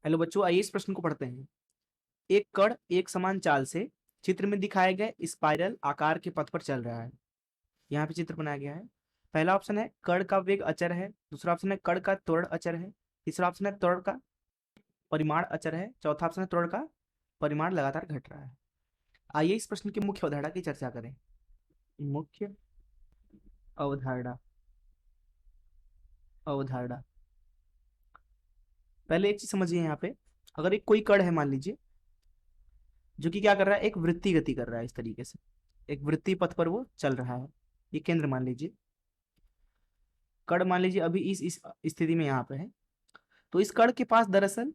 Hello बच्चों, आइए इस प्रश्न को पढ़ते हैं। एक कण एक समान चाल से चित्र में दिखाए गए स्पाइरल आकार के पथ पर चल रहा है। यहाँ पे चित्र बनाया गया है। पहला ऑप्शन है कण का वेग अचर है, दूसरा ऑप्शन है कण का त्वरण अचर है, तीसरा ऑप्शन है त्वरण का परिमाण अचर है, चौथा ऑप्शन है त्वरण का परिमाण लगातार घट रहा है। आइए इस प्रश्न की मुख्य अवधारणा की चर्चा करें। मुख्य अवधारणा अवधारणा पहले एक चीज समझिए। यहाँ पे अगर एक कोई कण है, मान लीजिए, जो कि क्या कर रहा है, एक वृत्तीय गति कर रहा है। इस तरीके से एक वृत्तीय पथ पर वो चल रहा है। ये केंद्र मान लीजिए, कण मान लीजिए अभी इस स्थिति में यहाँ पे है। तो इस कण के पास दरअसल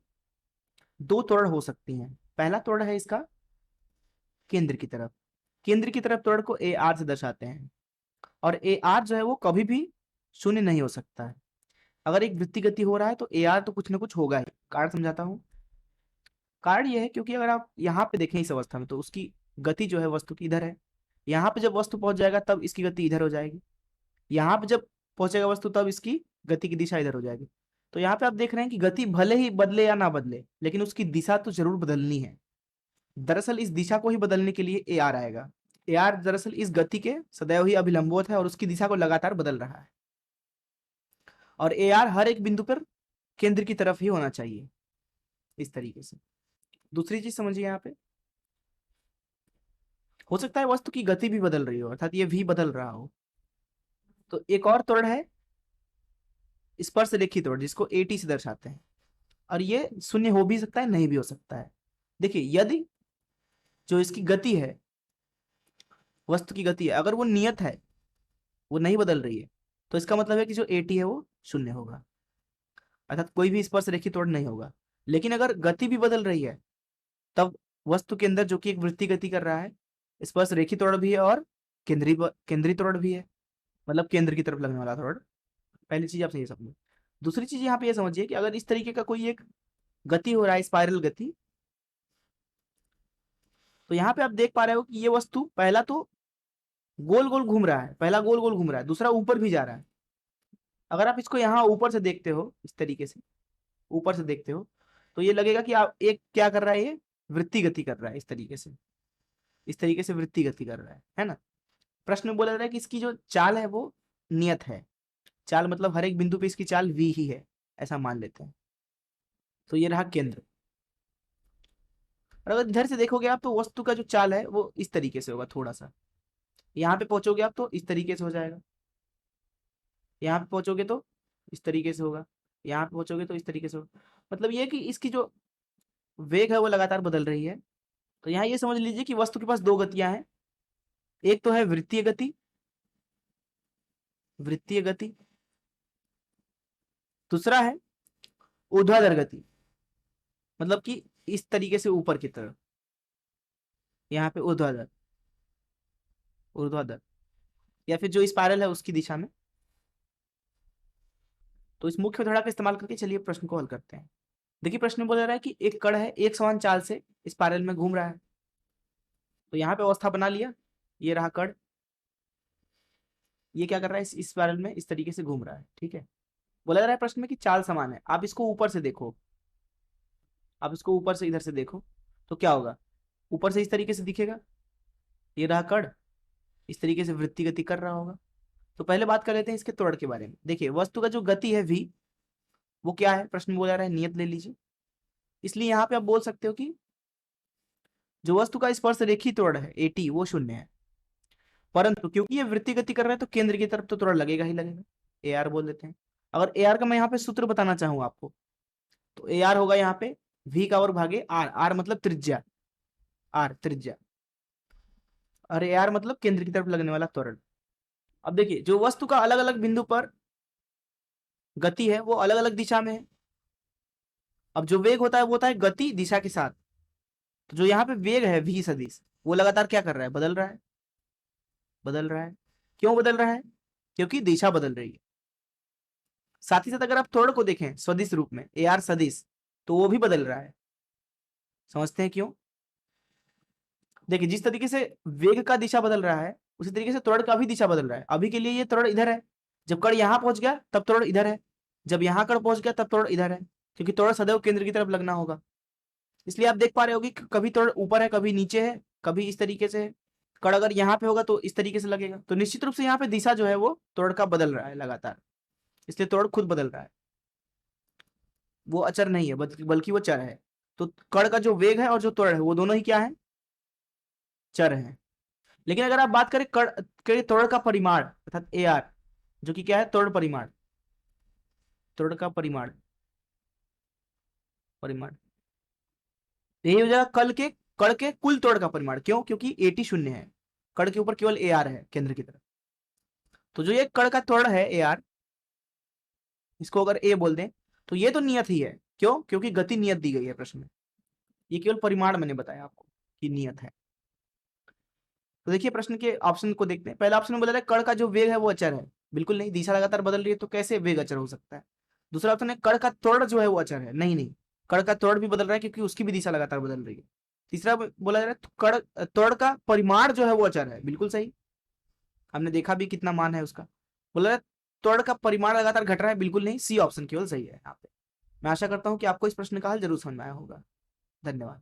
दो त्वरण हो सकती हैं। पहला त्वरण है इसका केंद्र की तरफ त्वरण को ए आर से दर्शाते हैं। और ए आर जो है वो कभी भी शून्य नहीं हो सकता है। अगर एक वृत्तीय गति हो रहा है तो ए आर तो कुछ ना कुछ होगा ही। कारण समझाता हूँ। कारण यह है क्योंकि अगर आप यहाँ पे देखें इस अवस्था में, तो उसकी गति जो है वस्तु की इधर है। यहाँ पे जब वस्तु पहुंच जाएगा तब इसकी गति इधर हो जाएगी। यहाँ पे जब पहुंचेगा वस्तु तब इसकी गति की दिशा इधर हो जाएगी। तो यहाँ पे आप देख रहे हैं कि गति भले ही बदले या ना बदले, लेकिन उसकी दिशा तो जरूर बदलनी है। दरअसल इस दिशा को ही बदलने के लिए ए आर आएगा। ए आर दरअसल इस गति के सदैव ही अभिलंबवत है और उसकी दिशा को लगातार बदल रहा है। और ए आर हर एक बिंदु पर केंद्र की तरफ ही होना चाहिए, इस तरीके से। दूसरी चीज समझिए, यहाँ पे हो सकता है वस्तु की गति भी बदल रही हो, अर्थात ये भी बदल रहा हो। तो एक और त्वरण है स्पर्श रेखी त्वरण, जिसको एटी से दर्शाते हैं। और ये शून्य हो भी सकता है, नहीं भी हो सकता है। देखिए, यदि जो इसकी गति है, वस्तु की गति है, अगर वो नियत है, वो नहीं बदल रही है, तो इसका मतलब है कि जो एटी है वो शून्य होगा, अर्थात कोई भी स्पर्श रेखी त्वरण नहीं होगा। लेकिन अगर गति भी बदल रही है, तब वस्तु के अंदर जो कि एक वृत्तीय गति कर रहा है, स्पर्श रेखी त्वरण भी है और केंद्रीय त्वरण भी है, मतलब केंद्र की तरफ लगने वाला त्वरण। पहली चीज आप ये समझो। दूसरी चीज यहाँ पे ये समझिए कि अगर इस तरीके का कोई एक गति हो रहा है, स्पाइरल गति, तो यहाँ पे आप देख पा रहे हो कि ये वस्तु पहला तो गोल गोल घूम रहा है, पहला गोल गोल घूम रहा है, दूसरा ऊपर भी जा रहा है। अगर आप इसको यहाँ ऊपर से देखते हो, इस तरीके से ऊपर से देखते हो, तो ये लगेगा कि आप एक क्या कर रहा है, ये वृत्तीय गति कर रहा है। इस तरीके से वृत्तीय गति कर रहा है ना। प्रश्न में बोला जा रहा है कि इसकी जो चाल है वो नियत है। चाल मतलब हर एक बिंदु पे इसकी चाल v ही है, ऐसा मान लेते हैं। तो ये रहा केंद्र। और अगर इधर से देखोगे आप, तो वस्तु का जो चाल है वो इस तरीके से होगा। थोड़ा सा यहाँ पे पहुंचोगे आप तो इस तरीके से हो जाएगा, यहाँ पे पहुंचोगे तो इस तरीके से होगा, यहाँ पे पहुंचोगे तो इस तरीके से होगा। मतलब ये कि इसकी जो वेग है वो लगातार बदल रही है। तो यहाँ ये समझ लीजिए कि वस्तु के पास दो गतियां हैं। एक तो है वृत्तीय गति, दूसरा है ऊर्ध्वाधर गति, मतलब कि इस तरीके से ऊपर की तरफ, यहाँ पे ऊर्ध्वाधर ऊर्ध्वाधर या फिर जो स्पाइरल है उसकी दिशा में। तो इस मुख्य अवधारणा का इस्तेमाल करके चलिए प्रश्न को हल करते हैं। देखिए, प्रश्न में बोला जा रहा है कि एक कण है एक समान चाल से स्पाइरल में घूम रहा है। तो यहाँ पे अवस्था बना लिया, ये रहा कण, ये क्या कर रहा है, इस स्पाइरल में इस तरीके से घूम रहा है। ठीक है। बोला जा रहा है प्रश्न में कि चाल समान है। आप इसको ऊपर से देखो, आप इसको ऊपर से इधर से देखो, तो क्या होगा, ऊपर से इस तरीके से दिखेगा, ये रहा कण, इस तरीके से वृत्तीय गति कर रहा होगा। तो पहले बात कर लेते हैं इसके त्वरण के बारे में। देखिए, वस्तु का जो गति है v, वो क्या है, प्रश्न में बोला जा रहा है नियत ले लीजिए। इसलिए यहाँ पे आप बोल सकते हो कि जो वस्तु का स्पर्श रेखी त्वरण है एटी, वो शून्य है। परंतु क्योंकि ये वृत्तीय गति कर रहा है तो केंद्र की तरफ तो त्वरण लगेगा ही लगेगा। ए आर बोल देते हैं। अगर ए आर का मैं यहाँ पे सूत्र बताना चाहूँ आपको, तो ए आर होगा यहाँ पे v का वर्ग भागे आर। आर मतलब त्रिज्या, आर त्रिज्या, और ए आर मतलब केंद्र की तरफ लगने वाला त्वरण। अब देखिए, जो वस्तु का अलग अलग बिंदु पर गति है वो अलग अलग दिशा में है। अब जो वेग होता है वो होता है गति दिशा के साथ। तो जो यहाँ पे वेग है v सदिश, वो लगातार क्या कर रहा है, बदल रहा है। क्यों बदल रहा है, क्योंकि दिशा बदल रही है। साथ ही साथ अगर आप त्वरण को देखें सदिश रूप में, ए आर सदिश, तो वो भी बदल रहा है। समझते हैं क्यों। देखिए, जिस तरीके से वेग का दिशा बदल रहा है, उसी तरीके से त्वरण का भी दिशा बदल रहा है। अभी के लिए ये त्वरण इधर है, जब कण यहां पहुंच गया तब त्वरण इधर है, जब यहां कण पहुंच गया तब त्वरण इधर है। क्योंकि त्वरण सदैव केंद्र की तरफ लगना होगा। इसलिए आप देख पा रहे होगे कि कभी त्वरण ऊपर है, कभी नीचे है, कभी इस तरीके से है। कण अगर यहाँ पे होगा तो इस तरीके से लगेगा, तो निश्चित रूप से यहाँ पे दिशा जो है वो त्वरण का बदल रहा है लगातार, इसलिए त्वरण खुद बदल रहा है, वो अचर नहीं है बल्कि वो चर है। तो कण का जो वेग है और जो त्वरण है वो दोनों ही क्या है, चर है। लेकिन अगर आप बात करें कण के त्वरण का परिमाण अर्थात ए आर, जो कि क्या है, त्वरण परिमाण, त्वरण का परिमाण, परिमाण यही हो जाएगा कण के कुल त्वरण का परिमाण। क्यों? क्योंकि एटी शून्य है, कण के ऊपर केवल ए आर है केंद्र की तरफ। तो जो ये कण का त्वरण है ए आर, इसको अगर ए बोल दें तो ये तो नियत ही है। क्यों? क्योंकि गति नियत दी गई है प्रश्न में, ये केवल परिमाण मैंने बताया आपको कि नियत है। तो देखिए प्रश्न के ऑप्शन को देखते हैं। पहला ऑप्शन में बोला है कण का जो वेग है वो अचर है। बिल्कुल नहीं, दिशा लगातार बदल रही है तो कैसे वेग अचर हो सकता है। दूसरा ऑप्शन है कण का त्वरण जो है वो अचर है। नहीं नहीं, कण का त्वरण भी बदल रहा है क्योंकि उसकी भी दिशा लगातार बदल रही है। तीसरा बोला जा रहा है कण त्वरण का परिमाण जो है वो अचर है। बिल्कुल सही, हमने देखा भी कितना मान है उसका। बोला जा रहा है त्वरण का परिमाण लगातार घट रहा है। बिल्कुल नहीं, सी ऑप्शन केवल सही है यहाँ पे। मैं आशा करता हूँ कि आपको इस प्रश्न का हल जरूर समझ में आया होगा। धन्यवाद।